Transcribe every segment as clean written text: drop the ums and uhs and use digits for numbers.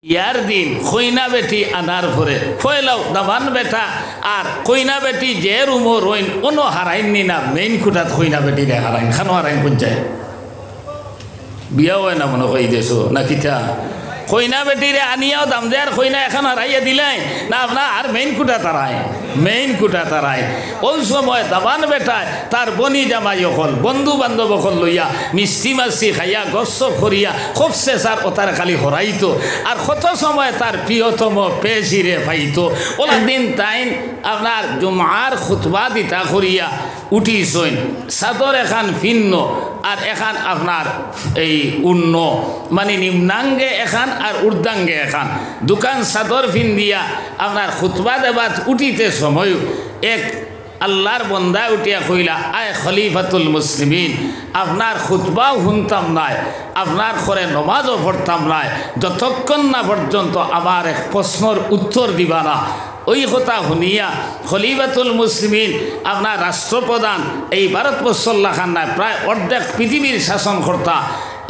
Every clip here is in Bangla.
ইয়ার দিন কইনা বেটি আনার পরে ফয়লাও দামান বেটা আর কইনা বেটি যে রুমো রইন কোনো হারাইননি না মেইন খুঁটাত কইনা বেটি রে হারাইন খানো হারাইন পঞ্চায়েত বিয়া হয় না মনে কই দেছো না কিতা কইনা বেটিরে আনিয়াও দাম দেয়ার কইনা এখন হারাইয়া দিলাই না আপনার আর মেইন কুটা তারায় মেইন কুটা তারায় ওই সময় দাবান বেটায় তার বনি জামাই অকল বন্ধু বান্ধব অকল লইয়া মিষ্টি মাছি খাইয়া গস্স করিয়া খুব শেষার ও তার খালি হরাইতো আর কত সময় তার প্রিয়তম পেশিরে পাইতো ওলা দিন তাইন আপনার জুমার খুতবা দিতা করিয়া উঠিছইন চাদর এখান ভিন্ন আর এখান আপনার এই উন্ন মানে নিম্নাঙ্গে এখান আর ঊর্ধ্বাঙ্গে এখান দোকান চাদর ফিন দিয়া আপনার খুতবা দেবাত উঠিতে সময় এক আল্লাহর বন্দা উঠিয়া কইলা আয় খলিফাতুল মুসলিমিন আপনার খুতবাও শুনতাম নাই আপনার ঘরে নমাজও পড়তাম নাই যতক্ষণ না পর্যন্ত আমার এক প্রশ্নর উত্তর দিবা না ওই কথা শুনিয়া খলিফাতুল মুসলিমিন আপনার রাষ্ট্রপ্রধান এই ভারতবর্ষল্লা খান নাই প্রায় অর্ধেক পৃথিবীর শাসনকর্তা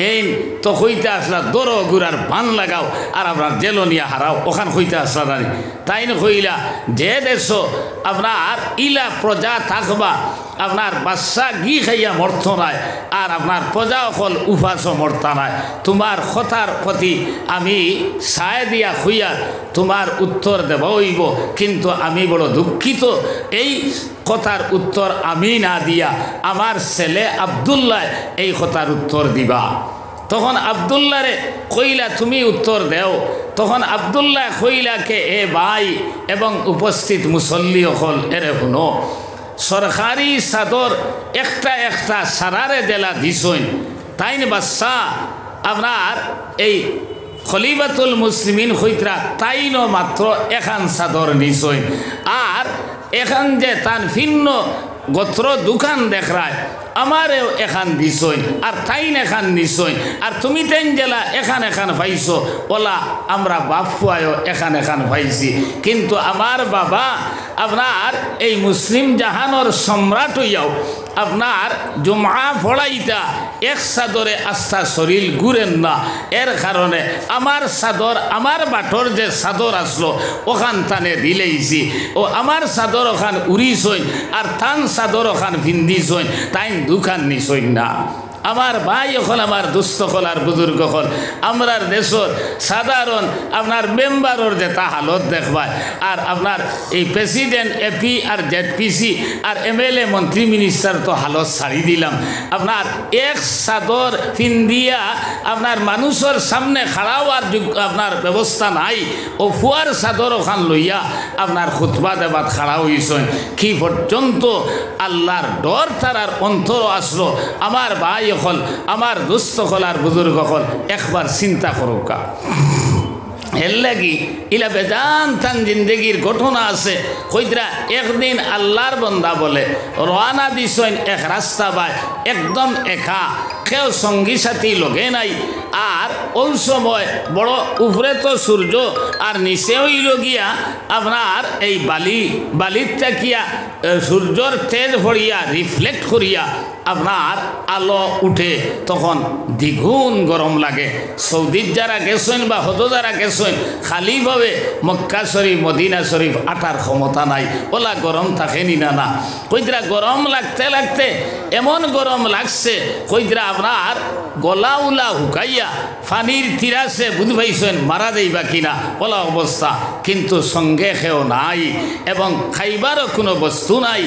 এই তো হইতে আসলা দৌড় গুড়ার বান লাগাও আর আপনার জেলো নিয়ে হারাও ওখান হইতে আসলা রানি তাই না কইলা যে দেশ আপনার ইলা প্রজা থাকবা আপনার বাচ্চা ঘি খাইয়া মর্ত নাই আর আপনার প্রজা অকল উপাসও মর্তা নাই তোমার কথার প্রতি আমি সায় দিয়া হইয়া তোমার উত্তর দেব হইব কিন্তু আমি বড় দুঃখিত এই কথার উত্তর আমি না দিয়া আমার ছেলে আব্দুল্লাহ এই কথার উত্তর দিবা তখন আব্দুল্লাহরে কইলা তুমি উত্তর দেও তখন আব্দুল্লাহ কইলাকে এ ভাই এবং উপস্থিত মুসল্লি হল এরে শুনো সরকারি চাদর একটা একটা সারারে দেলা দিছইন তাইন বাচ্চা আপনার এই খলিফাতুল মুসলিমিন হইতরা তাইনও মাত্র এখান চাদর নিছইন আর এখান যে তার ভিন্ন গোত্র দোকান দেখায় আমারেও এখান দিছইন আর তাইন এখান নিছইন আর তুমি তাইন জেলা এখান এখান পাইছো ওলা আমরা বাপ ফুয়ায়ও এখান এখান পাইছি কিন্তু আমার বাবা আপনার এই মুসলিম জাহানোর সম্রাট হইয়াও আপনার জুমা ফড়াইতা এক চাদরে আস্থা শরীর ঘুরেন না এর কারণে আমার চাদর আমার বাটর যে চাদর আসলো ওখান তানে দিলেইছি ও আমার চাদর ওখান উড়িছইন আর তান চাদর ওখান ভিন্দিছইন তাই দোকান নিছইন না আমার ভাই হল আমার দুস্থ হল আর বুজুর্গ হল আমরার দেশর সাধারণ আপনার মেম্বারর যেটা হালত দেখবায় আর আপনার এই প্রেসিডেন্ট এপি আর জেডপিসি আর এমএলএ মন্ত্রী মিনিস্টার তো হালত ছাড়ি দিলাম আপনার এক চাদর ফিন্দিয়া আপনার মানুষের সামনে খাড়া হওয়ার আপনার ব্যবস্থা নাই ও ফুয়ার চাদর ওখান লইয়া আপনার খুতবা দেবাত খাড়া হইছেন কি পর্যন্ত আল্লাহর ডর তারার অন্তর আসলো আমার ভাই হল আমার দুস্থ হল আর বুজুর্গ হল একবার চিন্তা করুকা এর লাগি ইলা বেজান তান জিন্দগির ঘটনা আছে কইতরা একদিন আল্লাহর বন্দা বলে রওনা দিছেন এক রাস্তা বাই একদম একা কেউ সঙ্গী সাথী লগে নাই আর ওই সময় বড় উপরে তো সূর্য আর নিচে হইল গিয়া আপনার এই বালির তাকিয়া সূর্যর তেজ ভরিয়া রিফ্লেক্ট করিয়া আপনার আলো উঠে তখন দ্বিগুণ গরম লাগে সৌদির যারা গেছেন বা হজ যারা গেছেন খালিভাবে মক্কা শরীফ মদিনা শরীফ আটার ক্ষমতা নাই ওলা গরম থাকেনি না না কইতরা গরম লাগতে লাগতে এমন গরম লাগছে কইতরা আপনার গলা উলা হুকাইয়া ফানির তিরাসে বুঝ পাইছেন মারা যাইবা কিনা ওলা অবস্থা কিন্তু সঙ্গে খেও নাই এবং খাইবারও কোনো বস্তু নাই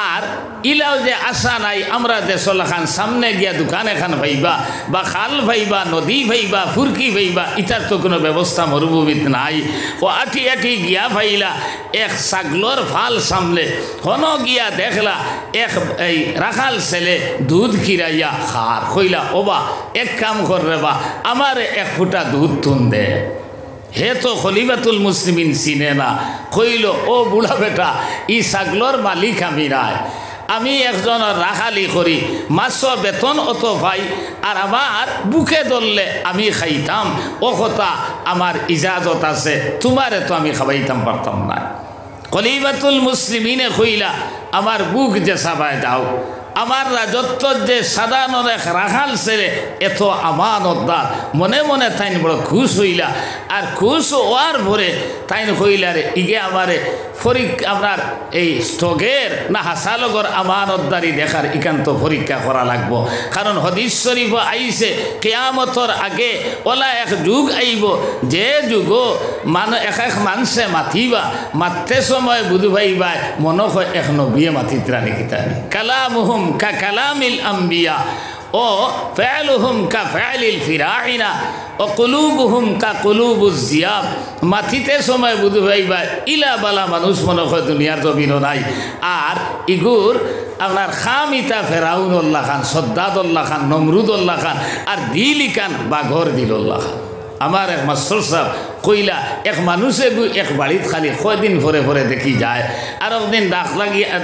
আর ইলাও যে আশা নাই আমরা দেশলাখান সামনে গিয়া দোকান এখান ভাইবা বা খাল ভাইবা নদী ভাইবা ফুরকি ভাইবা ইটার তো কোনো ব্যবস্থা মরুভূমিত নাই ও আটি আটি গিয়া ভাইলা এক ছাগলর ফাল সামলে হন গিয়া দেখলা এক এই রাখাল ছেলে দুধ খিরাইয়া খার কইলা ওবা এক কাম করবে বা আমার এক ফুটা দুধ তুন দে হে তো খলিফাতুল মুসলিমিন চিনে না কইল ও বুড়া বেটা ই ছাগলর মালিক আমি নাই আমি একজনের রাখালি করি মাসো বেতন অত ভাই আর আমার বুকে ধরলে আমি খাইতাম ও কথা আমার ইজাজত আছে তোমারে তো আমি খাওয়াইতাম পারতাম না খলিফাতুল মুসলিমিনে কইলা আমার বুক যে সাবাই দাও আমার রাজত্ব যে সাধারণ এক রাখাল ছেলে এত আমানতদার মনে মনে তাইন বড় খুশ হইলা আর খুশ হওয়ার পরে তাইন হইলা রে ইগে আমারে আপনার এই স্টকের না হাসালগর আমানতদারি দেখার একান্ত পরীক্ষা করা লাগবো কারণ হাদিস শরীফ আইছে কিয়ামতর আগে ওলা এক যুগ আইব যে যুগ এক এক মানুষে মাতিবা মাত্রে সময় বুধ ভাইবা মনে হয় এক নবিয়ে মাতিত্রা নিকিতানি কালামুহুম কা কালামিল আম্বিয়া ও ফেলুহুম কা ফেলিল ফিরাইনা ও কুলুবুহুম কা কুলুবুজ জিয়াব মাথিতে সময় বুধ ভাইবা ইলা বালা মানুষ মনে হয় দুনিয়ার জমিনও নাই আর ইগুর আপনার খামিতা ফেরাউনুল্লাহ খান সদ্দাদুল্লাহ খান নমরুদুল্লাহ খান আর দিলি খান বাঘর দিলুল্লাহ খান আমার এক মাস্টার সাহেব কইলা এক মানুষে এক বাড়িত খালি কয়দিন ভরে ভরে দেখি যায় আর একদিন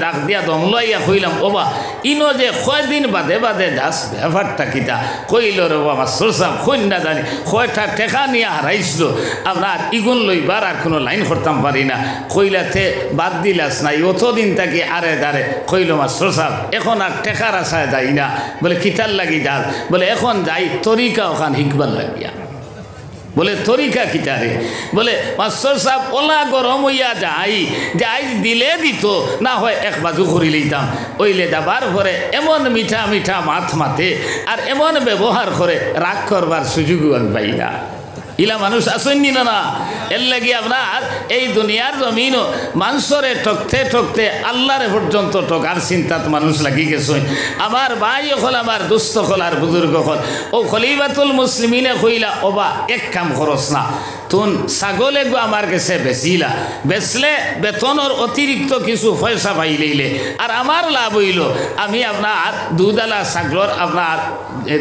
ডাক দিয়া দমলাইয়া কইলাম ওবা ইনো যে কয়দিন বাদে বাদে যাস ব্যাপারটা কিতা কইল রে বাবা মাস্টার সাহেব কইন না জানি কয়টা টেকা নিয়ে হারাইছিল আপনার ইগুন লইবার আর কোনো লাইন করতাম পারি না কইলাতে বাদ দিলাস নাই অতদিন তাকে আরে দাঁড়ে কইল মাস্টার সাহেব এখন আর টেকার আশায় যাই না বলে কিতার লাগি যাস বলে এখন যাই তরিকা ওখান হিকবার লাগিয়া বলে তরিকা কিটারে বলে মাস্টার সাহেব ওলা গরম হইয়া যাই যাই দিলে দিত না হয় এক বাজু করি লইতাম ওইলে যাবার পরে এমন মিঠা মিঠা মাথ মাথে আর এমন ব্যবহার করে রাগ করবার সুযোগও আমি পাই না ইলা মানুষ আসেননি না এর লাগি আপনার এই দুনিয়ার জমিনও মানুষরে ঠকতে ঠকতে আল্লাহরে পর্যন্ত ঠকার চিন্তাত মানুষ লাগি গেছেন আমার ভাই হল আমার দুস্থ হল আর বুজুর্গ হল ও খলিফাতুল মুসলিমিনে কইলা ওবা এক কাম খরচ না তুন ছাগলে গো আমার কাছে বেচিলা বেচলে বেতনের অতিরিক্ত কিছু পয়সা পাইলেইলে আর আমার লাভ হইল আমি আপনার দুধালা ছাগলর আপনার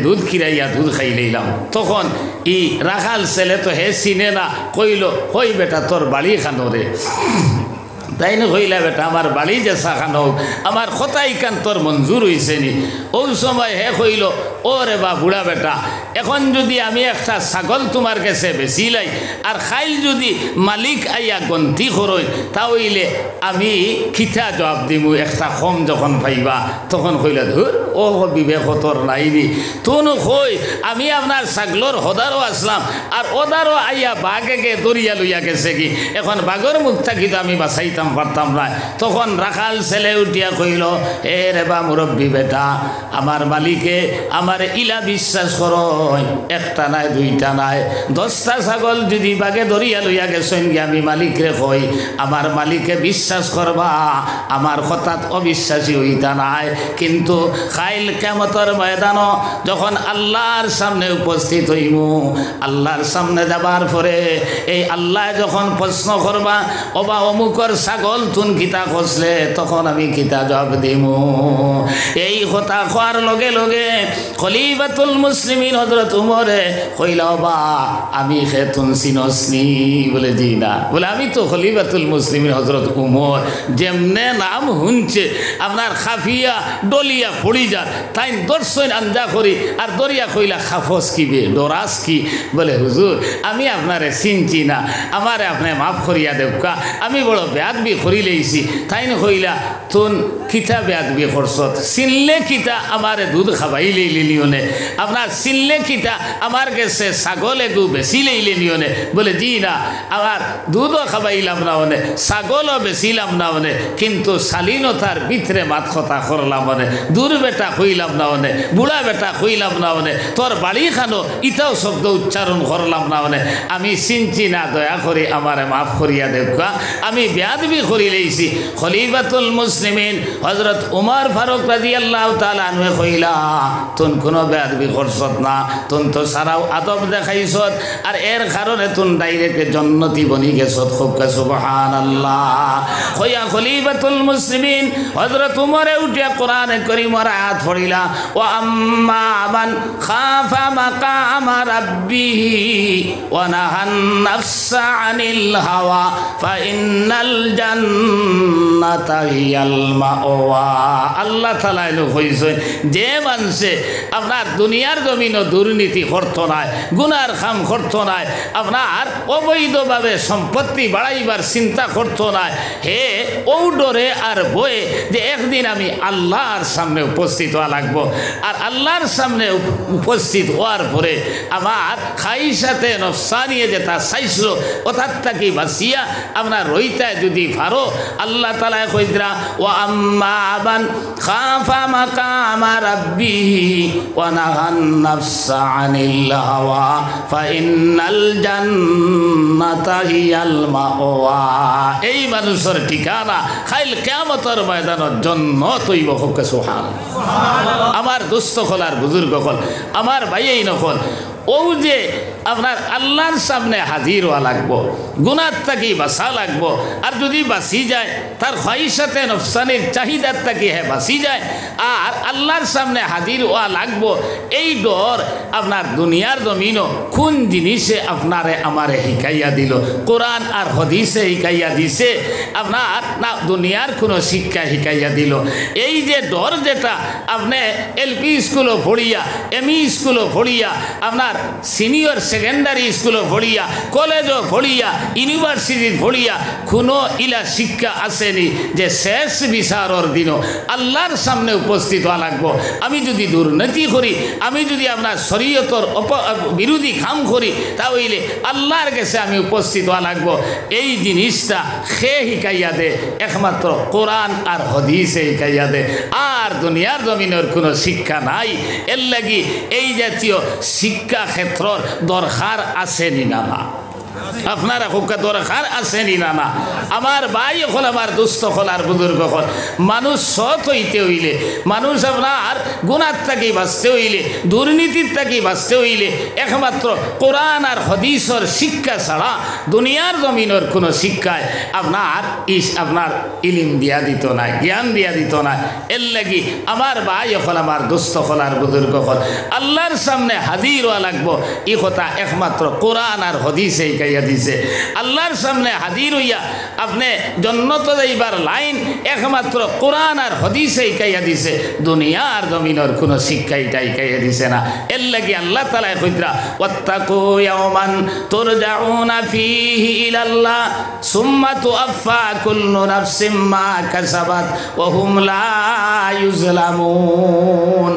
দুধ খিরাইয়া দুধ খাই লইলাম তখন ই রাখাল ছেলে তো হে চিনে না কইল কই বেটা তোর বাড়ি খানো রে তাই না কইলা বেটা আমার বাড়ি যে চাখানো হোক আমার কথাই কান তোর মঞ্জুর হয়েছে নি ওই সময় হে কইল ও রে বা বুড়া বেটা এখন যদি আমি একটা ছাগল তোমার কাছে বেচিলাই আর খাইল যদি মালিক আইয়া গন্তি করই তাহলে আমি খিঠা জবাব দিমু একটা কম যখন পাইবা তখন কইলা ধুর ও বিবেক তোর নাইনি তুনু কই আমি আপনার ছাগলর হদারও আসলাম আর ওদারও আইয়া বাঘেকে দরিয়া লইয়া গেছে কি এখন বাঘর মুখ থাকি তো আমি বাঁচাইতাম পারতাম না তখন রাখাল ছেলে উঠিয়া কইল এ রে বা মুরব্বী বেটা আমার মালিকে আমার ইলা বিশ্বাস করো একটা নাই দুইটা নাই 10টা ছাগল যদি বাগে ধরিয়া লইয়া গেছেন কি আমি মালিকরে কই আমার মালিকে বিশ্বাস করবা আমার হঠাৎ অবিশ্বাসী হইতা নাই কিন্তু খাইল কিয়ামতের ময়দানও যখন আল্লাহর সামনে উপস্থিত হইমু আল্লাহর সামনে যাবার পরে এই আল্লাহ যখন প্রশ্ন করবা ওবা অমুকর ছাগল তুন কিতা খসলে তখন আমি কিতা জবাব দিমু এই কথা খোয়ার লগে লগে খলিফাতুল মুসলিমিন হযরত উমরে কইলা বা আমি খেতুন সিনসনি বলে জি না বলে আমি তো খলিফাতুল মুসলিমিন হযরত উমর যেমনে নাম শুনছে আপনার খাফিয়া ডলিয়া পড়ি যার তাই দর্শন আঞ্জা করি আর দরিয়া কইলা খাফস কিবে ডরাস কি বলে হুজুর আমি আপনারে চিনছি না আমারে আপনি মাফ করিয়া দেবকা আমি বড় বেয়াদবি করি লইছি তাই না কইলা তুন কিতা বেয়াদবি করছত চিনলে কিতা আমারে দুধ খাবাই লইলি নিয়নে আপনার চিনলে কিতা আমার কাছে ছাগল এগু বেশি লইলে নিয়নে বলে জি না আমার দুধও খাবাইলাম না মনে ছাগলও বেচিলাম না মনে কিন্তু শালীনতার ভিতরে মাত কথা করলাম মনে দূর বেটা কইলাম না মনে বুড়া বেটা কইলাম না মনে তোর বাড়ি খানো ইটাও শব্দ উচ্চারণ করলাম না মনে আমি চিনছি না দয়া করে আমারে মাফ করিয়া দেবকা আমি বেয়াদবি করি লইছি খলিফাতুল মুসলিমিন হযরত উমর ফারুক রাদিয়াল্লাহু তাআলা আনহু কইলা তুন কোনো বেয়াদবি করছত না তুন তো সারাও আদব দেখাইছত আর এর কারণে তুন ডাইরেক্ট জান্নাতি বনি গেছত খুব সুবহানাল্লাহ কইয়া খলিফাতুল মুসলিমিন হযরত উমরে উঠিয়া কোরআনে কারীমের আয়াত পড়িলা ওয়া আম্মা মান খাফা মাকামা রাব্বিহি ওয়া নাহান নাফসা আনিল হাওয়া ফা ইন্নাল জান্নাতা হিয়াল মাওয়া আল্লাহ তাআলা কইছে যে মানুষে আপনার দুনিয়ার জমিনও দুর্নীতি করতো নাই, গুনার কাম করতো নাই, আপনার অবৈধভাবে সম্পত্তি বাড়াইবার চিন্তা করতো না। হে ও ডরে আর বয়ে যে একদিন আমি আল্লাহর সামনে উপস্থিত হওয়া লাগবো, আর আল্লাহর সামনে উপস্থিত হওয়ার পরে আমার খাইসাতে নফসানিয়ে যেটা চাইছিল ওটার থাকি বাঁচিয়া আপনার রইতায় যদি পারো, আল্লাহ তাআলা কইরা ও আম্মা আবান খাফা মাকামা রাব্বিহি ওয়া নাহান নাফসা আনিল হাওয়া ফাইন্নাল জান্নাতা হিয়াল মাওয়া। এই মানুষের ঠিকানা খাইল কিয়ামতের ময়দানের জান্নাত হইব। হোক সুবহানাল্লাহ। আমার দোস্ত হল আর বুজুর্গ হল, আমার ভাইই নকল, ও যে আপনার আল্লাহর সামনে হাজির হওয়া লাগবো, গুনার থাকি বাঁচা লাগবো, আর যদি বাঁচি যায় তার খাইসাতে নফসানির চাহিদার থাকি হ্যাঁ বাঁচি যায়, আর আল্লাহর সামনে হাজির হওয়া লাগবো, এই ডর আপনার দুনিয়ার জমিনও কোন জিনিসে আপনারে আমারে শিখাইয়া দিল? কোরআন আর হাদিসে শিখাইয়া দিছে আপনার, না দুনিয়ার কোনো শিক্ষা শিখাইয়া দিল? এই যে ডর যেটা আপনি এলপি স্কুলও পড়িয়া, এমই স্কুলও পড়িয়া, আপনার সিনিয়র সেকেন্ডারি স্কুলও পড়িয়া, কলেজও পড়িয়া, ইউনিভার্সিটি পড়িয়া কোনো ইলা শিক্ষা আসেনি যে শেষ বিচারের দিনও আল্লাহর সামনে উপস্থিত হওয়া লাগবো। আমি যদি দুর্নীতি করি, আমি যদি আপনার শরীয়তর বিরোধী কাম করি, তাহলে আল্লাহর কাছে আমি উপস্থিত হওয়া লাগবো। এই জিনিসটা সে শিখাইয়া দে একমাত্র কোরআন আর হাদিসে শিখাইয়া দে, আর দুনিয়ার জমিনের কোনো শিক্ষা নাই। এর লাগি এই জাতীয় শিক্ষা ক্ষেত্রর দরকার আসেনি না? আপনারা খুব দরকার আসেনি না? আমার ভাই হল, আমার দুস্থ হল আর বুজুর্গ হল, মানুষ সৎ হইতে হইলে, মানুষ আপনার গুনার থাকি বাঁচতে হইলে, দুর্নীতির থাকি বাঁচতে হইলে একমাত্র কোরআন আর হাদিসের শিক্ষা ছাড়া দুনিয়ার জমিনের কোনো শিক্ষায় আপনার ইলিম দিয়া দিত না, জ্ঞান দিয়া দিত না। এর লাগি আমার ভাই হল, আমার দুস্থ হল আর বুজুর্গ হল, আল্লাহর সামনে হাজির হওয়া লাগবো। এই কথা একমাত্র কোরআন আর হাদিসে শিখাইয়া দিছে। আল্লাহর সামনে হাজির হইয়া আপনি জান্নাত যাইবার লাইন একমাত্র কোরআন আর হাদিসে শিখাইয়া দিছে, দুনিয়ার জমিনের কোনো শিক্ষা এটা শিখাইয়া দিছে না। এর লাগি আল্লাহ তাআলা কইরা ওয়াত্তাকু ইয়াওমান তুরজাউনা ফীহি ইলাল্লাহ সুম্মা তুআফা কুল্লু নাফসিম মা কাসাবাত ওয়া হুম লা ইউজলামুন।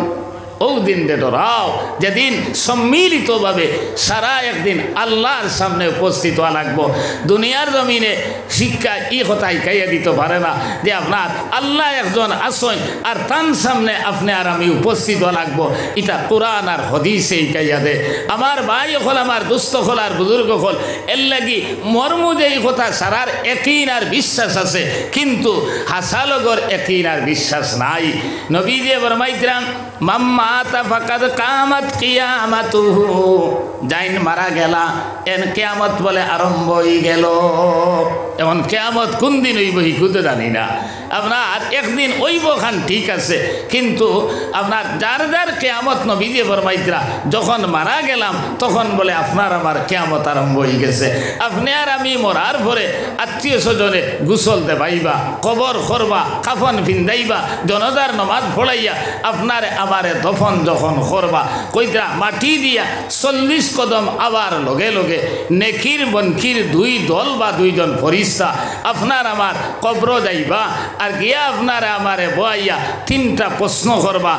ও দিন ডরাও যেদিন সম্মিলিতভাবে সারা একদিন আল্লাহর সামনে উপস্থিত হওয়া লাগবো। দুনিয়ার জমিনে শিক্ষা এই কথা শিখাইয়া দিতে পারে না যে আপনার আল্লাহ একজন আসন আর তার সামনে আপনি আর আমি উপস্থিত হওয়া লাগবো। এটা কোরআন আর হাদিসে শিখাইয়া দে। আমার ভাই হল, আমার দুস্থ হল আর বুজুর্গ হল, এর লাগি মর্ম যে এই কথা সারার একইন আর বিশ্বাস আছে, কিন্তু হাসালগর একইন আর বিশ্বাস নাই। নবী যে ফরমাইতেন মাম্মা ফাকাদ কামাত কিয়ামাতুহু, যাইন মারা গেলা এন কিয়ামত বলে আরম্ভ হয়ে গেল। এখন কিয়ামত কোন দিন হইব হিকুতে জানি না। আপনার একদিন হইব খান ঠিক আছে, কিন্তু আপনার যার যার কিয়ামত নবী যে ফরমাইতরা যখন মারা গেলাম তখন বলে আপনার আমার কিয়ামত আরম্ভ হয়ে গেছে। আপনি আর আমি মরার পরে আত্মীয় স্বজনে গুসল দেবাইবা, কবর করবা, কাফন ফিন্দাইবা, জনদার নমাজ পড়াইয়া আপনার আমারে দফন যখন করবা কইরা মাটি দিয়া 40 কদম আবার লগে লগে নেকির বনকির দুই দল বা দুইজন ফরিস্তা আপনার আমার কবর যাইবা, আর গিয়া আপনারে আমারে বয়াইয়া 3টা প্রশ্ন করবা।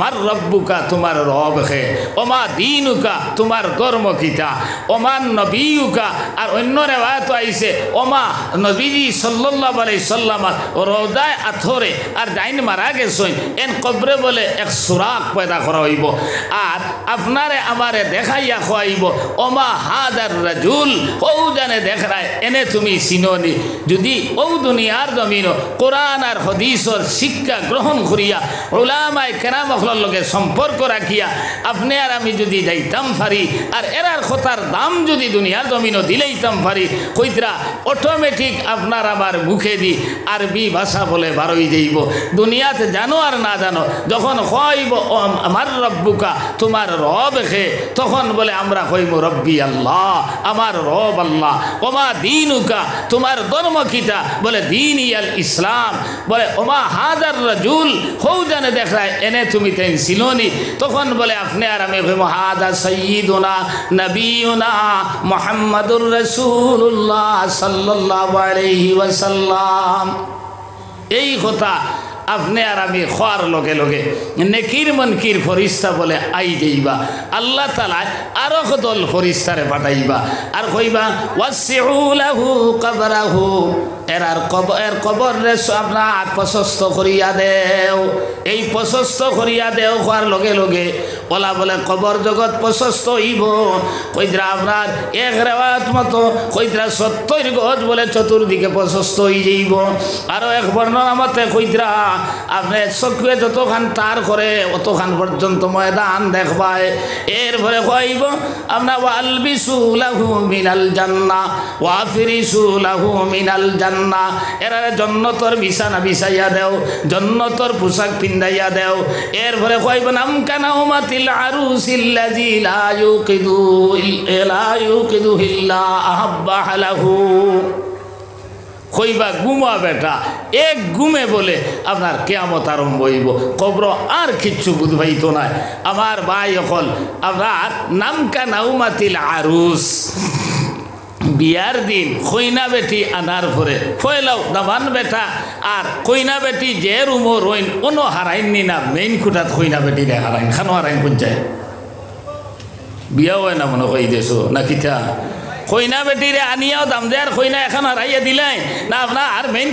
মার রব্বুকা, তোমার রব হে, ওমা দিনুকা, তোমার ধর্ম কিতা, ওমান নবীকা, আর অন্য রেওয়ায়াত আইছে ওমা নবীজি সাল্লাল্লাহু আলাইহি সাল্লাম রওজায় আথরে আর যাইন মারা গেছেন এন কবরে বলে এক সুরাক পয়দা করা হইব, আর আপনারে আমারে দেখাইয়া খোয়াইব ওমা হাদার রাজুল, ও জানে দেখায় এনে তুমি চিননি। যদি ও দুনিয়ার জমিন কোরআন আর হাদিসের শিক্ষা গ্রহণ করিয়া উলামায়ে কেরামর লগে সম্পর্ক রাখিয়া আপনি আর আমি যদি যাইতাম পারি, আর এরার কথার দাম যদি দুনিয়ার জমিনও দিলেইতাম পারি, কইতরা অটোমেটিক আপনার আমার মুখে দি আরবি ভাষা বলে বারোই যাইব। দুনিয়াতে জানো আর না জানো, যখন কইব আমার রব্বুকা, তোমার রব হে, তখন বলে আমরা কইব রব্বি আল্লাহ, আমার রব আল্লাহ। ওমা দিনুকা, তোমার ধর্ম কিতা, বলে দীনিয়াল ইসলাম বলে ওমা হাজার রাজুল হৌ জানে দেখায় এনে তুমি তেন ছিলনি তখন বলে আপনি আর আমি কইব হাজা সাইয়্যিদুনা নবিয়ুনা মুহাম্মাদুর রাসূলুল্লাহ সাল্লাল্লাহু আলাইহি ওয়াসাল্লাম। এই কথা আপনি আর আমি খোয়ার লগে লগে নেকির মনকির ফরিস্তা বলে আই যাইবা আল্লাহ তাআলা আরো দল ফরিস্তারে পাঠাইবা আর কইবা ওয়াসিউ লাহু কবরাহু এর কবর রে আপনার প্রশস্ত করিয়া দেও। এই প্রশস্ত করিয়া দেও খোয়ার লগে লগে ওলা বলে কবর জগৎ প্রশস্ত হইব। কইদ্রা আপনার এক রেওয়াত মতো কইদ্রা 70 গজ বলে চতুর্দিকে প্রশস্ত হয়ে যাইব। আরো এক বর্ণনা মতে কইদ্রা আপনি চকুয়ে যতখান তার করে অতখান পর্যন্ত ময়দান দেখবায়। এরপরে কইব আপনার ওয়ালবিসু লাহু মিনাল জান্নাহ ওয়াফিরিসু লাহু মিনাল জান্নাহ এরা জন্নতর বিছানা বিছাইয়া দেও জন্নতর পোশাক পিন্দাইয়া দেও। এরপরে কইব নামকানা উমাতিল আরুসিল্লাযী লা ইউকিদু ইল্লা আহাব্বা লাহু। কইবা ঘুমা বেটা এক ঘুমে বলে আপনার কিয়ামত আরম্ভ হইব কবর আর কিচ্ছু বুঝবাইত নাই। আমার ভাই হল আপনার নামকা নাউমাতিল আরুস বিয়ার দিন কইনা বেটি আনার পরে ফয়লাও দামান বেটা আর কইনা বেটি যে রুমো রইন কোনো হারাইননি না মেইন খুঁটাত কইনা বেটি রে হারাইন খানো হারাইন কোন যায় বিয়া হয় না মনে কই দেছো না কিতা কইনা বেটিরে আনিয়াও দাম দেয়ার কইনা এখন হারাইয়া দিলাই না আপনার আর মেইন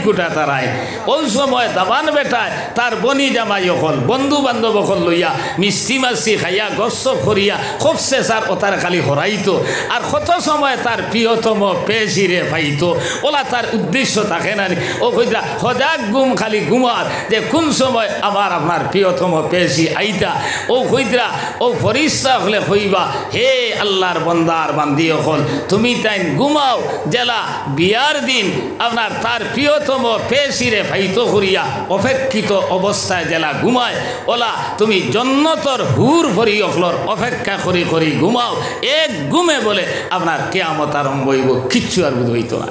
কুটা তারায় ওই সময় দাবান বেটায় তার বনি জামাই অকল বন্ধু বান্ধব অকল লইয়া মিষ্টি মাছি খাইয়া গস্ত করিয়া খুব চেষ্টার ও তার খালি হরাইতো আর কত সময় তার প্রিয়তম পেশিরে পাইতো ওলা তার উদ্দেশ্য থাকে না ও কইরা সজাগ গুম খালি ঘুমার যে কোন সময় আমার আপনার প্রিয়তম পেশি আইতা ও কইরা ও ফরিস্তা হলে কইবা হে আল্লাহর বন্দার বান্দি হল তুমি তাই ঘুমাও জেলা বিয়ার দিন আপনার তার প্রিয়তম পেশিরে ফাইতো করিয়া অপেক্ষিত অবস্থায় জেলা ঘুমায় ওলা তুমি জন্নতর হুর ভরি অফলর অপেক্ষা করি করি ঘুমাও এক ঘুমে বলে আপনার কিয়ামত আরম্ভ হইব কিচ্ছু আর বুঝ হইতো না।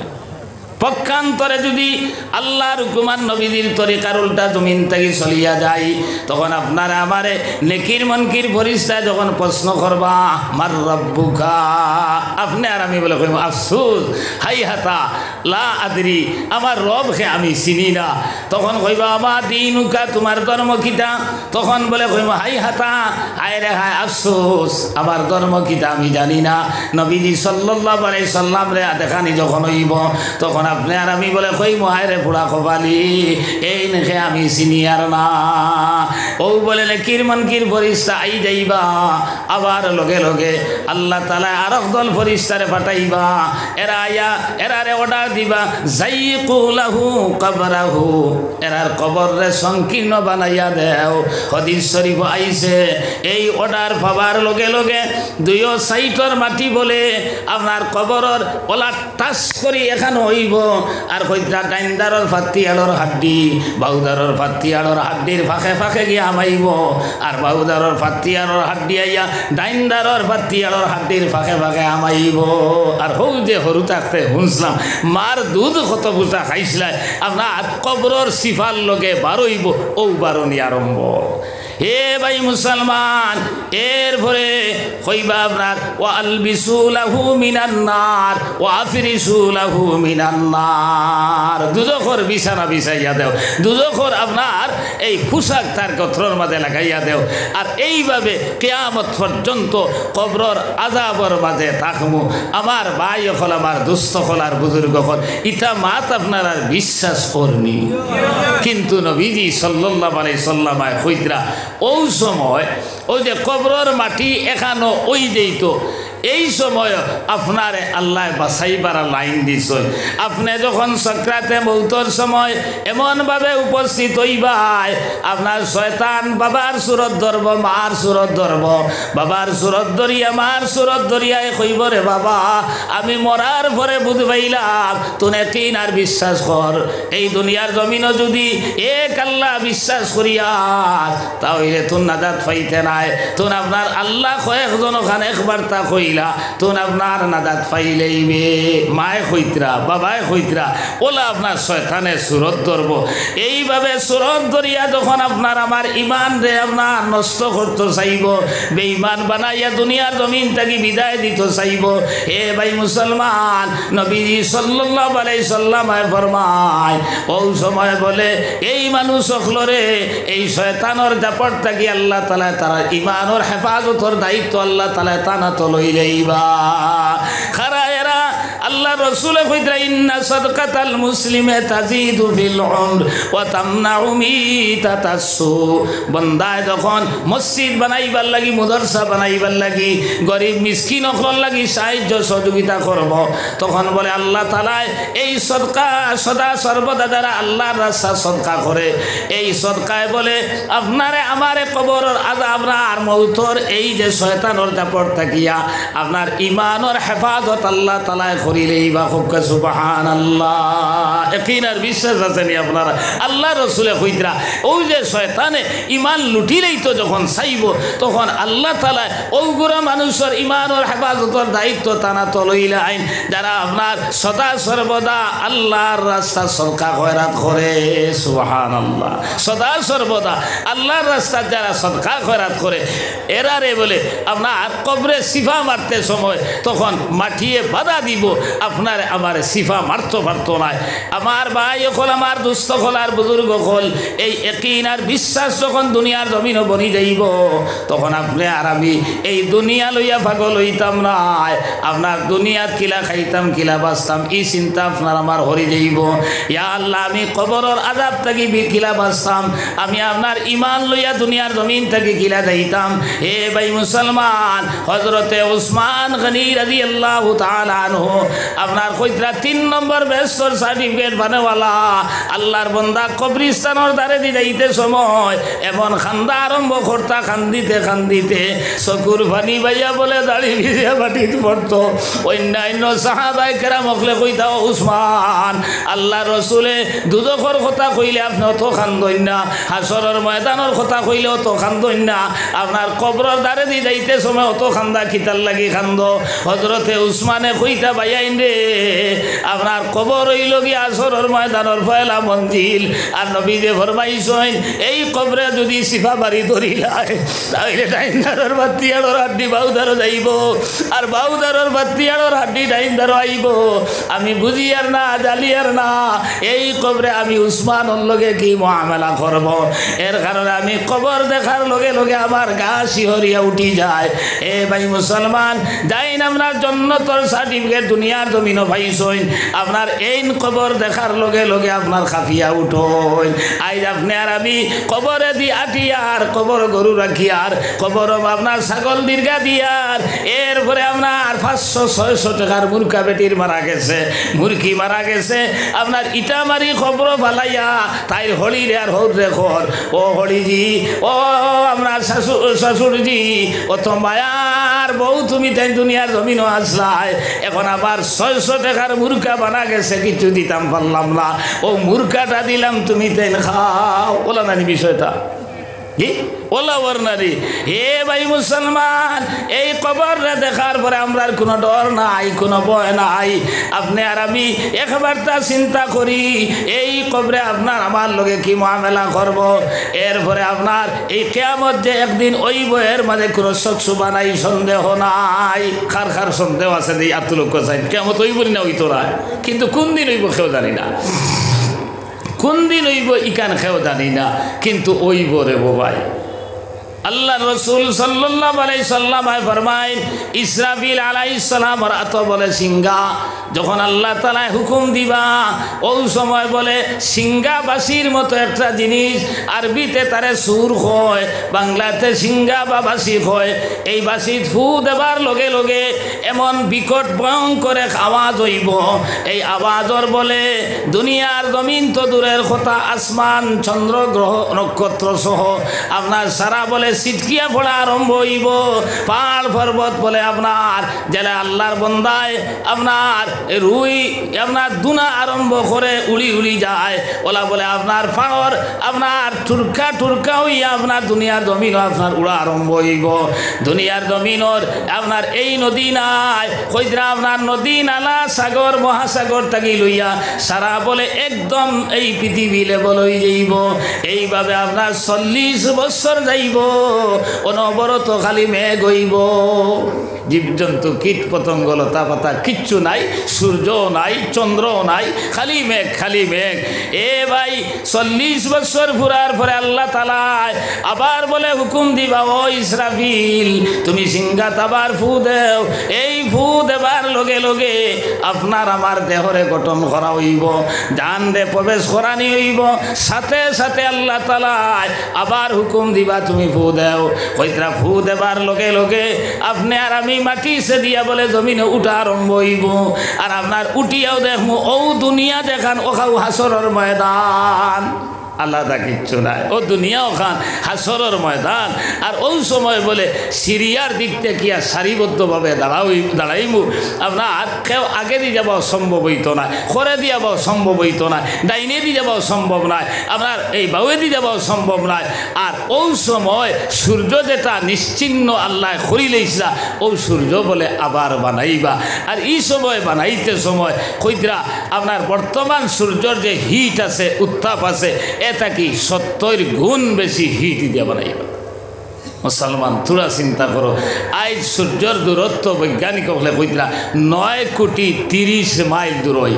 পক্ষান্তরে যদি আল্লাহর হুকুমান নবীদের তরিকার উল্টা জমিন থেকে চলিয়া যায় তখন আপনারা আমারে নেকির মনকির ফরিস্তায় যখন প্রশ্ন করবা মার রব্বুকা আপনি আর আমি বলে কইব আফসোস হাই হাতা লা আদরি আমার রবকে আমি চিনি না। তখন কইবা আমা দিনুকা তোমার ধর্ম কিতা তখন বলে কইব হাই হাতা হায় রে হায় আফসোস আমার ধর্ম কিতা আমি জানি না। নবীজি সাল্লাল্লাহু আলাইহি সাল্লাম রে দেখানি যখন হইব তখন আপনি আর আমি বলে কই মহারে পুরা কপালি এই নেখে আমি সিনিয়র না ও বলে নেকির মনকির ফরিস্তা আই যাইবা আবার লগে লগে আল্লাহ তাআলা আর দল ফরিস্তারে পাঠাইবা এরা আয়া এরারে অর্ডার দিবা যাইকু লাহু কবরাহু এরার কবরে সংকীর্ণ বানাইয়া দেও। হাদিস শরীফ আইছে এই অর্ডার পাবার লগে লগে দুইও সাইটর মাটি বলে আপনার কবরর ওলা টাচ করি এখানে হইব আর কইতা ডাইনদারর ফাতিয়ালর হাড্ডি বাউদারর ফাতিয়ালর হাড্ডির ফাঁকে ফাঁকে গিয়া আমাইব আর বাউদারর ফাতিয়ালর হাড্ডি আইয়া ডাইনদারর ফাতিয়ালর হাড্ডির ফাঁকে ফাঁকে আমাইব। আর হৌ যে হরু থাকতে শুনছিলাম মার দুধ কত বুটা খাইছিলাই আপনার কবরর সিফার লগে বারইব ও বারণী আরম্ভ। হে ভাই মুসলমান এরপরে কইবা আপনার ওয়ালবিসু লাহু মিনান নার ওয়াফিরিসু লাহু মিনান নার দুজখর বিছানা বিছাইয়া দেও দুজখর আপনার এই পোশাক তার গত্রর মাঝে লাগাইয়া দেও। আর এইভাবে কিয়ামত পর্যন্ত কবরর আযাবর মাঝে থাকমু। আমার ভাই হল আমার দুস্থ হল আর বুজুর্গ হল ইটা মাত আপনার আর বিশ্বাস করনি কিন্তু নবীজি সাল্লাল্লাহু আলাইহি সাল্লাম কইতরা ওই সময় ওই যে কবরের মাটি এখানো ওই যেত এই সময় আপনারে আল্লাহ বাছাইবার লাইন দিছ। আপনি যখন সাকরাতে মৌতর সময় এমনভাবে উপস্থিত হইবাই আপনার শয়তান বাবার সুরত ধরব মার সুরত ধরব বাবার সুরত ধরিয়া মার সুরত ধরিয়ায় কইব রে বাবা আমি মরার পরে বুঝবাইলাম তুনে তিন আর বিশ্বাস কর এই দুনিয়ার জমিনও যদি এক আল্লাহ বিশ্বাস করিয়া তাহলে তুন নাজাত পাইতে নাই তুন আপনার আল্লাহ কয়েকজন ওখানে একবার তা কই কইলা তোন আপনার নাজাত পাইলেইবে। মায়ে কইতরা বাবায় কইতরা ওলা আপনার শয়তানে সুরত ধরব। এইভাবে সুরত ধরিয়া যখন আপনার আমার ইমান রে আপনার নষ্ট করতে চাইব, বেঈমান বানাইয়া দুনিয়ার জমিন থেকে বিদায় দিতে চাইব। এ ভাই মুসলমান, নবীজি সাল্লাল্লাহু আলাইহি সাল্লামে ফরমায় ওই সময় বলে এই মানুষ সকলরে এই শয়তানের জাপট থাকি আল্লাহ তাআলা তার ইমানের হেফাজতের দায়িত্ব আল্লাহ তাআলা টানা তো লই যাইবা। খারা এরা আল্লাহ রসুলে কইতরা ইন্না সাদকাতাল মুসলিমে তাজিদু ফিল উমর ওয়া তামনাউ মিতাতাসসু। বান্দায় যখন মসজিদ বানাইবার লাগি, মাদ্রাসা বানাইবার লাগি, গরিব মিসকিন সকল লাগি সাহায্য সহযোগিতা করব, তখন বলে আল্লাহ তাআলা এই সদকা সদা সর্বদা যারা আল্লাহর রাস্তায় সদকা করে, এই সদকায় বলে আপনারে আমারে কবরের আযাব আর মউতর এই যে শয়তানের জাপট থাকিয়া আপনার ইমানের হেফাজত আল্লাহ তাআলা করিলেই বা খুব সুবহানাল্লাহ। ইয়াকিন আর বিশ্বাস আছে নি আপনারা? আল্লাহ রসুলে কইতরা ওই যে শয়তানে ইমান লুটিলেই তো যখন চাইব, তখন আল্লাহ তাআলা ওইগুলো মানুষের ইমানের হেফাজতের দায়িত্ব টানা তো লইলে আইন যারা আপনার সদা সর্বদা আল্লাহর রাস্তা সদকা খয়রাত করে। সুবহানাল্লাহ। সদা সর্বদা আল্লাহর রাস্তা যারা সদকা খয়রাত করে এরারে বলে আপনার কবরে সিফা মারতে সময় তখন মাটিয়ে বাধা দিব, আপনার আমার সিফা মারতে পারতো না। আমার ভাই হল, আমার দুস্থ হল আর বুজুর্গ হল, এই ইয়াকিন আর বিশ্বাস যখন দুনিয়ার জমিনও বনি যাইব, তখন আপনি আর আমি এই দুনিয়া লইয়া পাগল হইতাম না। আপনার দুনিয়াত কিলা খাইতাম কিলা বাঁচতাম এই চিন্তা আপনার আমার হরি যাইব। ইয়া আল্লাহ, আমি কবরের আযাব থেকে কিলা বাঁচতাম, আমি আপনার ইমান লইয়া দুনিয়ার জমিন থেকে কিলা যাইতাম। হে ভাই মুসলমান, হযরতে উসমান গনি রাদিয়াল্লাহু তাআলা আনহু আপনার কইতরা 3 নম্বর বেশর সার্টিফিকেট বানেওয়ালা আল্লাহর বান্দা কবরস্থানের দ্বারে দি যাইতে সময় এমন খান্দা আরম্ভ করতা, কান্দিতে কান্দিতে চকুর পানি বাইয়া বলে দাড়ি ভিজিয়া বাটিতে পড়তো। অন্যান্য সাহাবায়ে কেরাম হকলে কইতা উসমান আল্লাহ রসুলে দুদখর কথা কইলে আপনি অত কান্দইন না, হাসরের ময়দানের কথা কইলে অত কান্দইন না, আপনার কবরের দ্বারে দি যাইতে সময় অত কান্দা কিতার লাগি কান্দ। হযরতে উসমানে কইতা বাইয়াইন রে আপনার কবর হইল গিয়া আসরের ময়দানের পয়লা মঞ্জিল, আর নবী যে ফরমাইছেন এই কবরে যদি সিফা বাড়ি ধরিলায় তাহলে ডাইন্দারের বাত্তিয়াড়র হাড্ডি বাউদারও যাইব, আর বাউদারের বাত্তিয়াড়র হাড্ডি ডাইন্দারও আইব। আমি বুঝি আর না জালি আর না এই কবরে আমি উসমানের লগে কি মুআমালা করব। এর কারণে আমি কবর দেখার লগে লগে আমার গা শিহরিয়া উঠি যায়। এ ভাই মুসলমান, যাইন আপনার জন্নতর সার্টিফিকেট দুনিয়ার জমিনও পাইছেন, আপনার এই কবর দেখার লগে লগে আপনার খাফিয়া উঠোন। আজ আপনি আর আমি কবরে দি আটিয়ার কবর গরু রাখিয়ার কবর আপনার ছাগল দীর্ঘা দিয়ার, এরপরে আপনার 500-600 টাকার মুরকা বেটির মারা গেছে, মুরগি মারা গেছে, আপনার ইটা মারি খবর ফালাইয়া তাই হলি রে আর হর রেখর ও হরিজি ও আপনার শাশুড়ি ও তো মায়ার বউ, তুমি তাই দুনিয়ার জমিনও আসলায়, এখন আবার 600 টাকার মুরগা বানা গেছে, কিছু দিতাম পারলাম না, ও মুরগাটা দিলাম তুমি তাই খাও। বলা নানি বিষয়টা কি ওলা বর্ণারি। হে ভাই মুসলমান, এই কবরটা দেখার পরে আমরা কোনো ডর নাই, কোনো ভয় নাই। আপনি আর আমি একবার তা চিন্তা করি এই কবরে আপনার আমার লগে কি মুআমালা করব। এরপরে আপনার এই কিয়ামত যে একদিন ওই বইয়ের মাঝে কোনো শকসুবা নাই, সন্দেহ নাই। খার খার সন্দেহ আছে যে এত লোক চাই কিয়ামত ওই বলি না ওই তোরা, কিন্তু কোন দিন ওইব কেউ জানি না, কোন দিন ওইব ইকান খেয়েও জানি না, কিন্তু ওইব রে ভাই। আল্লাহ রসুল সাল্লাল্লাহু আলাইহি সাল্লাম ফরমায় ইসরাফিল আলাইহিস সালামের আতো বলে সিংহা, যখন আল্লাহ তাআলা হুকুম দিবা ওই সময় বলে সিংহাবাসীর মতো একটা জিনিস, আরবিতে তারে সুর হয়, বাংলাতে সিংহা বা বাসি হয়। এই বাসি ফু দেবার লগে লগে এমন বিকট ভয়ঙ্কর এক আওয়াজ হইব, এই আওয়াজর বলে দুনিয়ার জমিন তো দূরের কথা, আসমান চন্দ্র গ্রহ নক্ষত্র সহ আপনার সারা বলে সিটকিয়া পড়া আরম্ভ হইব। পাহাড় পর্বত বলে আপনার যারা আল্লাহর বন্দায় আপনার রুই আপনার দুনা আরম্ভ করে উড়ি উড়ি যায়, ওলা বলে আপনার ফাড়র আপনার টুরকা টুরকা হইয়া আপনার দুনিয়ার জমিনও আপনার উড়া আরম্ভ হইব। দুনিয়ার জমিনর আপনার এই নদী নাই, কইরা আপনার নদী নালা সাগর মহাসাগর থাকি লইয়া সারা বলে একদম এই পৃথিবী লেভেল হয়ে যাইব। এইভাবে আপনার 40 বছর যাইব, অনবরত খালি মেঘ হইব, জীবজন্তু কীট পতঙ্গ লতা পাতা কিচ্ছু নাই, সূর্য নাই, চন্দ্র নাই, খালি মেঘ খালি মেঘ। এ ভাই 40 বছর ঘুরার পরে আল্লাহ তাআলা আবার বলে হুকুম দিবা, ও ইসরাফিল তুমি সিংহাত আবার ফু দেও। এই ফু দেবার লগে লগে আপনার আমার দেহরে গঠন করা হইব, জান রে প্রবেশ করানি হইব। সাথে সাথে আল্লাহ তাআলা আবার হুকুম দিবা তুমি ফু দেও। কইরা ফু দেবার লগে লগে আপনি আর আমি মাটি সে দিয়া বলে জমিনে উঠা আরম্ভ হইব। আর আপনার উঠিয়াও দেখবো ও দুনিয়া দেখান ওখাও হাসরের ময়দান, আলাদা কিচ্ছু নাই। ও দুনিয়া ওখান হাসরের ময়দান। আর ওই সময় বলে সিরিয়ার দিক থেকে আর সারিবদ্ধভাবে দাঁড়াইমু। আপনার কেউ আগে দিয়ে যাওয়া সম্ভব হইতো না, খরে দিয়ে যাওয়া সম্ভব হইতো না, ডাইনে দিয়ে যাওয়া সম্ভব নয়, আপনার এই বাউয়ে দিয়ে যাওয়া সম্ভব নয়। আর ওই সময় সূর্য যেটা নিশ্চিহ্ন আল্লাহ করিলেইছিলা, ওই সূর্য বলে আবার বানাইবা। আর এই সময় বানাইতে সময় কইরা আপনার বর্তমান সূর্যর যে হিট আছে, উত্তাপ আছে, এটা কি 70 গুণ বেশি হিট দিয়ে বানাইবা। মুসলমান তোরা চিন্তা করো, আজ সূর্যর দূরত্ব বৈজ্ঞানিক হলে কইরা 9 কোটি 30 মাইল দূর হয়।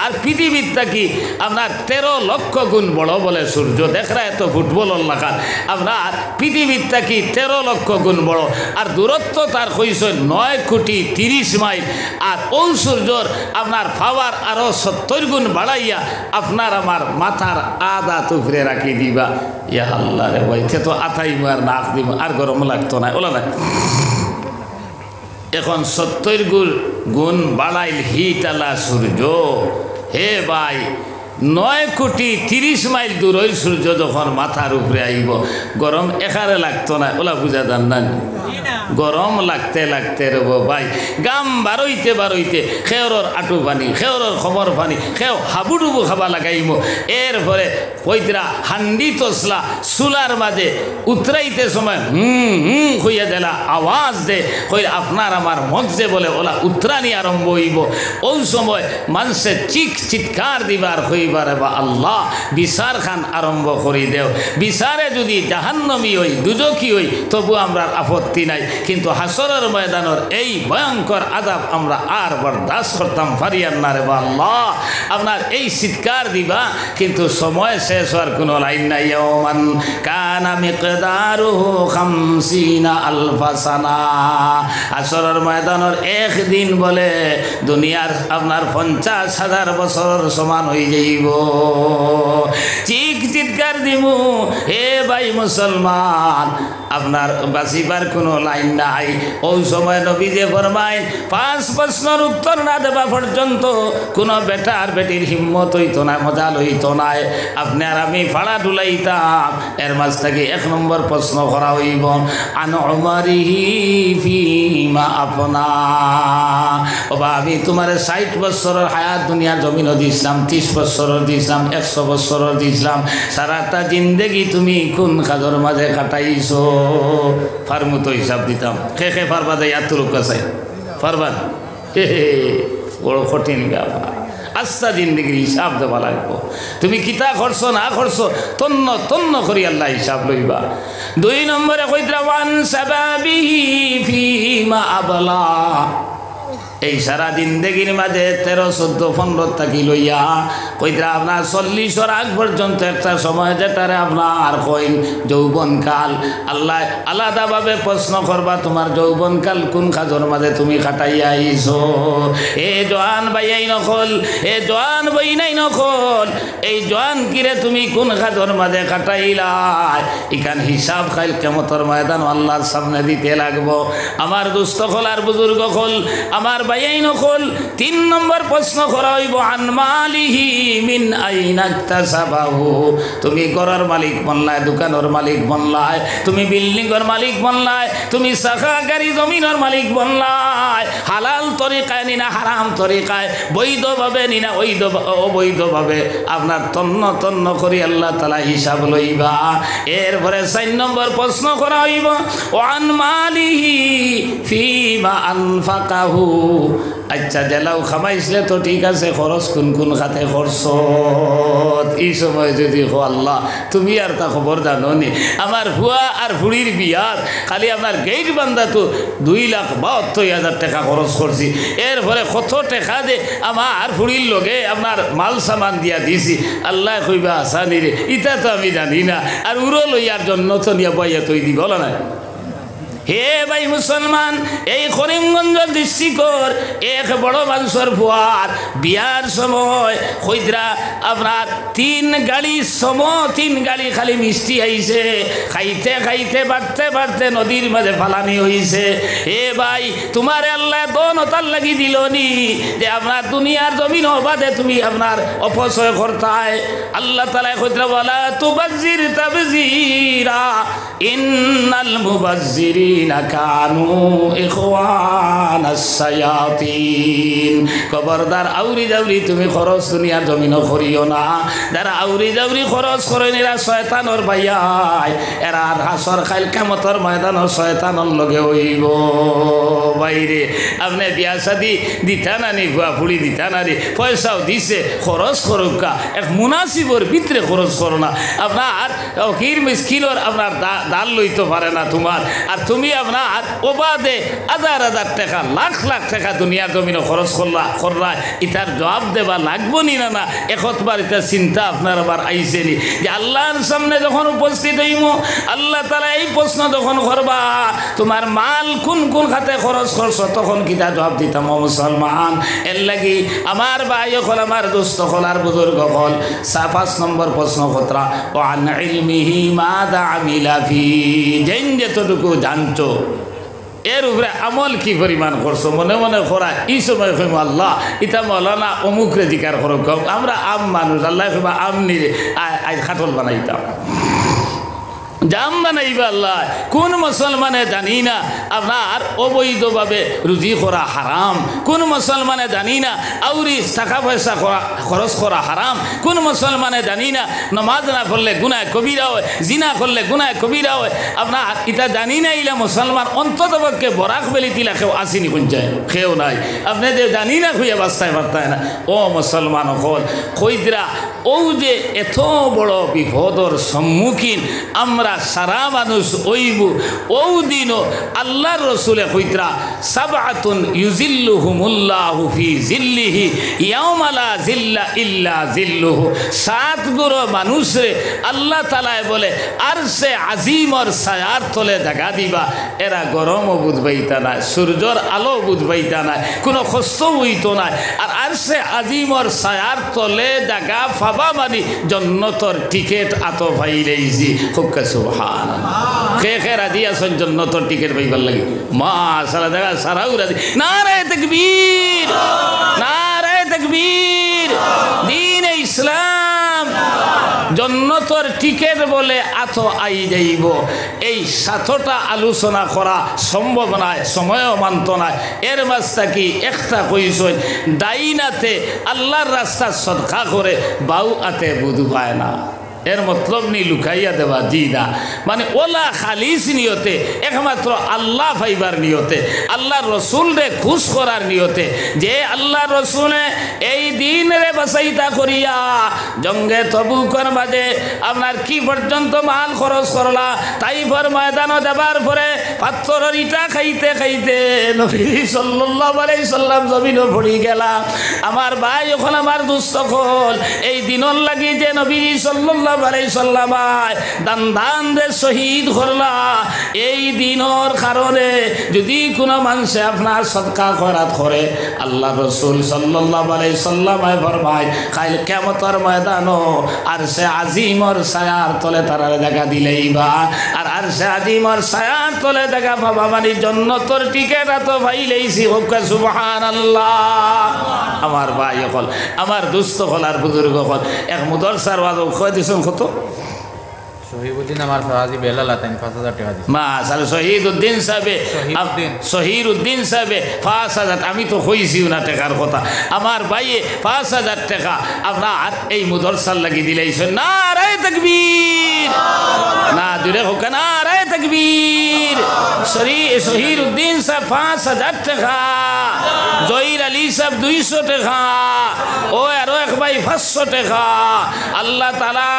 আর পৃথিবীর থাকি আপনার 13 লক্ষ গুণ বড় বলে সূর্য। দেখরা এত ফুটবলের লাগান আপনার পৃথিবীর থাকি 13 লক্ষ গুণ বড়। আর দূরত্ব তার কইছে 9 কোটি 30 মাইল। আর ওই সূর্যর আপনার পাওয়ার আরও 70 গুণ বাড়াইয়া আপনার আমার মাথার আদা তুফরে রাখি দিবা। ইয়া আল্লাহ রে ভাই, সে তো আথাই আর নাক দিব, আর গরম লাগতো না, ওলা না। এখন 70 গুণ বাড়াইল হিট আলা সূর্য। হে ভাই, 9 কোটি 30 মাইল দূর ওই সূর্য যখন মাথার উপরে আইব, গরম এখানে লাগতো না, ওলা বুঝা যান না। গরম লাগতে লাগতে রব ভাই, গাম বারইতে বারইতে খেওরর আটু পানি, খেওরর খবর পানি, খেও হাবুডুবু খাবা লাগাইম। এরপরে কইতরা হান্ডি তসলা চুলার মাঝে উতরাইতে সময় হইয়া দিলা আওয়াজ দে, কই আপনার আমার মগজে বলে ওলা উতরানি আরম্ভ হইব। ওই সময় মানুষে চিৎকার দিবার হইবার, বা আল্লাহ বিচার খান আরম্ভ করি দেও। বিচারে যদি জাহান্নমী হই, দুজকি হই, তবু আমরা আপত্তি নাই। কিন্তু হাসরের ময়দানের এই ভয়ঙ্কর আযাব আমরা আর বরদাস্ত করতাম পারিয়ার না রে বা আল্লাহ। আপনার এই চিৎকার দিবা, কিন্তু সময় শেষ হওয়ার কোনো লাইন নাই। ইয়াওমান কানা মিকদারুহু 50 আলফা সানা। হাসরের ময়দানের একদিন বলে দুনিয়ার আপনার 50,000 বছর সমান হয়ে যাইব। চিৎকার দিমু, হে ভাই মুসলমান, আপনার বাঁচিবার কোনো লাইন নাই। ওই সময় নবী যে ফরমায় 5 প্রশ্নের উত্তর না দেওয়া পর্যন্ত কোনো বেটার বেটির হিম্মত হইতো না, মজা লইতো নাই। আপনি আর আমি ফাড়া ডুলাইতাম। এর মাঝ থেকে 1 নম্বর প্রশ্ন করা হইব, আন উমারিহি ফিমা আপনা। ওবা আমি তোমার 60 বছরের হায়াত দুনিয়ার জমিন দিয়েছিলাম, 30 বছরের দিয়েছিলাম, 100 বছরের দিয়েছিলাম, সারাটা জিন্দেগি তুমি কোন কাজের মাঝে কাটাইছো? ফার্মুতো হিসাব দিতাম। খে ফারবা দেয় এত লোক আছে ফারবান, বড় কঠিন ব্যাপার। আস্তা জিন্দগির হিসাব দেওয়া লাগবো। তুমি কিতা করছো না করছো তন্ন তন্ন করি আল্লাহ হিসাব লইবা। 2 নম্বরে কইতরা ওয়ান সাবাবিহি ফিমা আবলা। এই সারা জিন্দেগির মাঝে 13, 14, 15 থাকি লইয়া কইতরা আপনার 40-এর আগ পর্যন্ত একটা সময় যেটারে আপনার কইন যৌবনকাল। আল্লাহ আলাদাভাবে প্রশ্ন করবা, তোমার যৌবনকাল কোন কাজের মাঝে তুমি কাটাইয়া আইছো? এ জোয়ান ভাইয়াই নকল, এ জোয়ান বই নাই নকল, এই জোয়ান কিরে তুমি কোন কাজের মাঝে কাটাইলাই? ইখান হিসাব খাইল কিয়ামতের ময়দান আল্লাহর সামনে দিতে লাগবো। আমার দুস্থ হল আর বুজুর্গ হল, আমার বাইয়াইন হল 3 নম্বর প্রশ্ন করা হইব আন মালিহি মিন আইনা ইকতাসাবাহু। তুমি ঘরের মালিক বনলায়, দোকানের মালিক বনলায়, তুমি বিল্ডিংয়ের মালিক বনলায়, তুমি শাখা গাড়ি জমিনের মালিক বনলায়, হালাল তরিকায় নিনা হারাম তরিকায়, বৈধভাবে নিনা অবৈধভাবে আপনার তন্ন তন্ন করি আল্লাহ তাআলা হিসাব লইবা। এরপরে 4 নম্বর প্রশ্ন করা হইব ওয়ান মালিহি ফিমা আনফাকাহু। আচ্ছা জেলাও খামাইছিলে তো ঠিক আছে, খরচ কোন কোন খাতে খরচ, এই সময় যদি হো আল্লাহ তুমি আর তা খবর জানো নি। আমার ভুয়া আর ফুড়ির বিয়ার খালি আপনার গেট বান্ধা তো 2,72,000 টাকা খরচ করছি। এরপরে কত টাকা যে আমার ফুড়ির লগে আপনার মাল সামান দিয়া দিছি, আল্লাহ কইবা আসানি রে, ইটা তো আমি জানি না। আর উড়ো লইয়ার জন্য তো নিয়ে বইয়া তৈ দিব না। হে ভাই মুসলমান, এই করিমগঞ্জ ডিস্ট্রিক্টর এক বড় মানুষের ভুয়ার বিয়ার সময় কইদ্রা আপনার 3 গাড়ি খালি মিষ্টি আইছে, খাইতে খাইতে বাড়তে বাড়তে নদীর মাঝে ফালানি হইছে। হে ভাই তোমার আল্লাহ দন তার লাগি দিল নি যে আপনার দুনিয়ার জমিন বাদে তুমি আপনার অপচয় করতায়। আল্লাহ তাআলা কইদ্রা বলা তুবাজ্জির তাবজিরা ইন্নাল মুবাজ্জিরিন কানু ইখওয়ানাস শায়াতিন। খবরদার আউরি জাউরি তুমি খরচ দুনিয়ার জমিনও করিও না। যারা আউরি জাউরি খরচ করেন এরা শয়তানের ভাইয়াই, এরা হাসর খাইল কিয়ামতের ময়দানও শয়তানের লগে হইব। বাইরে আপনি বিয়া শাদি দিতা না নি, ভুয়া ফুড়ি দিতা না রে, পয়সাও দিছে খরচ করুকা, এক মুনাসিবর ভিতরে খরচ করো না। আপনার ফকির মিসকিনের আপনার দাল লইতে পারে না তোমার, আর তুমি আপনার ওবাদে 1000 টাকা লাখ টাকা দুনিয়ার জমিনে খরচ করলা ইটার জবাব দেবা লাগবো নি না? না একতবার এটা চিন্তা আপনার আবার আইসে নি যে আল্লাহর সামনে যখন উপস্থিত হইম আল্লাহ তাআলা এই প্রশ্ন যখন করবা তোমার মাল কোন কোন খাতে খরচ করছো, তখন কিতা জবাব দিতাম মুসলমান। এর লাগি আমার ভাই হল, আমার দোস্ত হল, আর বুজুর্গ হল, 5 নম্বর প্রশ্ন খতরা ও আন ইলমিহি মাযা আমিলা ফি। যেতটুকু জানছো এর উপরে আমল কি পরিমাণ করছো, মনে মনে করা এই সময় কইম আল্লাহ ইটা মৌলানা অমুকরে জিকার করো। আমরা আম মানুষ, আল্লাহ কইবা আমনি খাটল বানাইতাম, জাম বানাইবা আল্লাহ। কোন মুসলমানে জানি না আপনার অবৈধভাবে রুজি করা হারাম, কোন মুসলমানে জানি না আউরি টাকা পয়সা খরচ করা হারাম, কোন মুসলমানে জানি না নামাজ না করলে গুনাহ কবিরা হয়, জিনা করলে গুনাহ কবিরা হয়। আপনার এটা জানি না ইলা মুসলমান অন্তত পক্ষে বরাক বেলি তিলা কেউ আসিনি কুঞ্চায় কেউ নাই। আপনি যে জানি না খুঁজে বাস্তায় পারতায় না। ও মুসলমান হল কইদরা ও যে এত বড় বিপদর সম্মুখীন আমরা সারা মানুষ ওইব, ও দিনও আল্লাহর রসুলে কইতরা সাবআতুন ইউজিল্লুহুমুল্লাহু ফি জিল্লিহি ইয়াওমা লা জিল্লা ইল্লা জিল্লুহু। 7 গুরু মানুষরে আল্লাহ তাআলা বলে আরশে আজিমর ছায়ার তলে জায়গা দিবা, এরা গরমও বুঝবাইতা না, সূর্যর আলো বুঝবাইতা না, কোনো কষ্ট হইতো না। আর আরশে আজিমর ছায়ার তলে জায়গা ফাবা মানে জন্নতর টিকেট আত ভাই রেইজি খুব সুবহানাল্লাহ। কে রাজি আছেন জন্নতর টিকেট পাইবার লাগে? মাশাআল্লাহ, দেখা সারাও রাজি। নারায়ে তাকবীর, নারায়ে তাকবীর, দ্বীন ইসলাম। জন্নতর টিকেট বলে আত আই যাইব, এই 7টা আলোচনা করা সম্ভব নয়, সময়ও মানত নয়। এর মাঝটা কি একটা কইসই ডাইনাতে আল্লাহর রাস্তা সদকা করে, বাউ আতে বুধু পায় না। এর মতলব নি লুকাইয়া দেওয়া জি না, মানে ওলা খালিস নিয়তে, একমাত্র আল্লাহ ফাইবার নিয়তে, আল্লাহর রসুল রে খুশ করার নিয়তে, যে আল্লাহ রসুলে এই দিন রে বাসাইতা করিয়া জঙ্গে তবুকর মাঝে আপনার কি পর্যন্ত মাল খরচ করলা, তাইফর ময়দানও দেবার পরে পাথরের ইটা খাইতে খাইতে নবী সাল্লাল্লাহু আলাইহি সাল্লাম জমিনও পড়ি গেলা। আমার ভাই এখন আমার দুস্থ হল এই দিনর লাগি যে নবী সাল্লাল্লাহু সাল্লাল্লাহু আলাইহি সাল্লাম দান রে শহীদ করলা এই দিনের কারণে যদি কোনো মানুষে আপনার সদকা খয়রাত করে আল্লাহ রাসূল সাল্লাল্লাহু আলাইহি সাল্লাম ফরমায় কাল কিয়ামতের ময়দানো আরশে আজিমর ছায়ার তলে তারা জায়গা দিলেইবা আর আরশে আজিমর ছায়ার তলে জায়গা পাবা মানে জান্নাতের টিকেট তো পাইলেইছি হোক সুবহানাল্লাহ। আমার ভাই হল আমার দুস্থ হল আর বুজুর্গ হল এক মুদরসার ওয়াজ কই দিছেন কত শহীদউদ্দিন আমার ফারাজি বেলাল আতেন 5000 টাকা দিছে মাশাআল্লাহ শহীদউদ্দিন সাহেবে শহীদউদ্দিন সাহেবে 5000 আমি তো কইছি না টাকার কথা আমার ভাইয়ে 5000 টাকা আপনার এই মুদরসার লাগি দিলাইছেন নারে তাকবীর না দূরে হোক নারে তাকবীর শহীদউদ্দিন সাহেব 5000 টাকা জহির আলী সাহেব 200 টাকা ও আরো এক ভাই 500 টাকা আল্লাহ তাআলা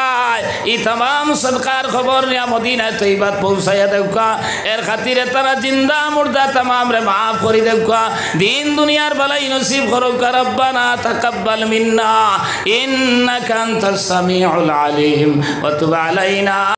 এই तमाम সদকার খবর নিয়া মদিনা তৈবাত পৌঁছায়া দেউকা এর খাতিরে তারা জিন্দা মুর্দা तमाम রে maaf করি দেউকা দিন দুনিয়ার বালাই নসিব করুক রব্বানা তাকাব্বাল মিন্না ইন্নাকা আনতাস সামিউল আলিম ওয়া তুব আলাইনা।